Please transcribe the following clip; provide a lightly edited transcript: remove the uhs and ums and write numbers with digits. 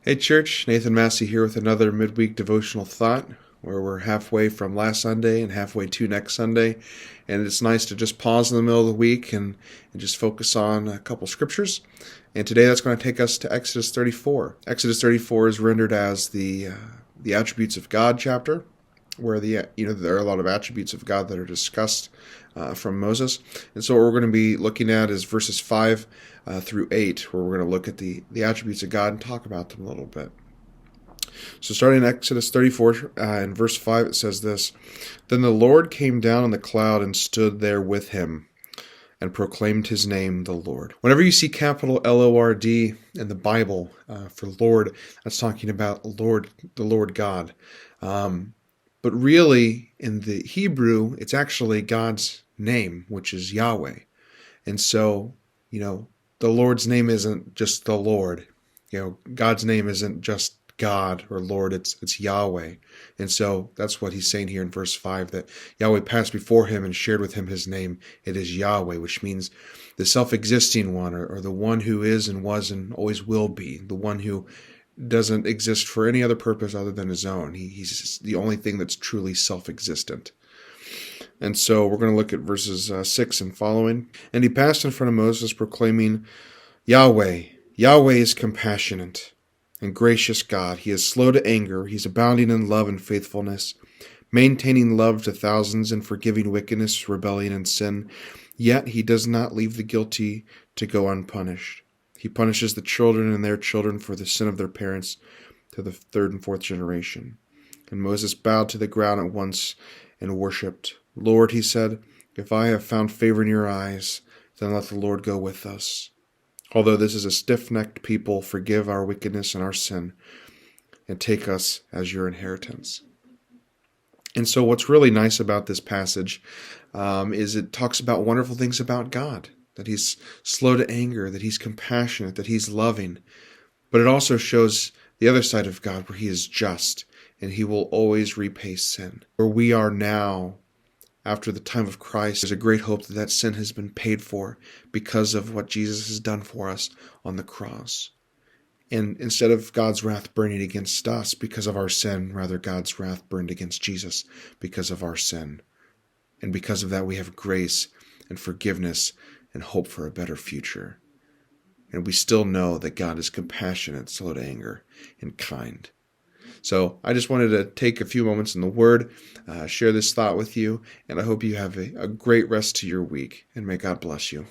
Hey church, Nathan Massey here with another midweek devotional thought where we're halfway from last Sunday and halfway to next Sunday. And it's nice to just pause in the middle of the week and just focus on a couple scriptures. And today that's going to take us to Exodus 34. Exodus 34 is rendered as the attributes of God chapter, where there are a lot of attributes of God that are discussed from Moses. And so what we're going to be looking at is verses 5 through 8, where we're going to look at the attributes of God and talk about them a little bit. So starting in Exodus 34, in verse 5, it says this: "Then the Lord came down in the cloud and stood there with him, and proclaimed his name, the Lord." Whenever you see capital L-O-R-D in the Bible for Lord, that's talking about the Lord God. But really, in the Hebrew, it's actually God's name, which is Yahweh. And so, the Lord's name isn't just the Lord. God's name isn't just God or Lord, it's Yahweh. And so that's what he's saying here in verse 5, that Yahweh passed before him and shared with him his name. It is Yahweh, which means the self-existing one, or the one who is and was and always will be, the one who doesn't exist for any other purpose other than his own. He's the only thing that's truly self-existent. And so we're going to look at verses 6 and following. "And he passed in front of Moses, proclaiming, Yahweh, Yahweh is compassionate and gracious God. He is slow to anger. He's abounding in love and faithfulness, maintaining love to thousands and forgiving wickedness, rebellion, and sin. Yet he does not leave the guilty to go unpunished. He punishes the children and their children for the sin of their parents to the third and fourth generation." And Moses bowed to the ground at once and worshipped. "Lord," he said, "if I have found favor in your eyes, then let the Lord go with us. Although this is a stiff-necked people, forgive our wickedness and our sin, and take us as your inheritance." And so what's really nice about this passage is it talks about wonderful things about God, that he's slow to anger, that he's compassionate, that he's loving. But it also shows the other side of God, where he is just, and he will always repay sin. Where we are now, after the time of Christ, there's a great hope that sin has been paid for because of what Jesus has done for us on the cross. And instead of God's wrath burning against us because of our sin, rather God's wrath burned against Jesus because of our sin. And because of that, we have grace and forgiveness and hope for a better future. And we still know that God is compassionate, slow to anger, and kind. So I just wanted to take a few moments in the Word, share this thought with you, and I hope you have a great rest to your week, and may God bless you.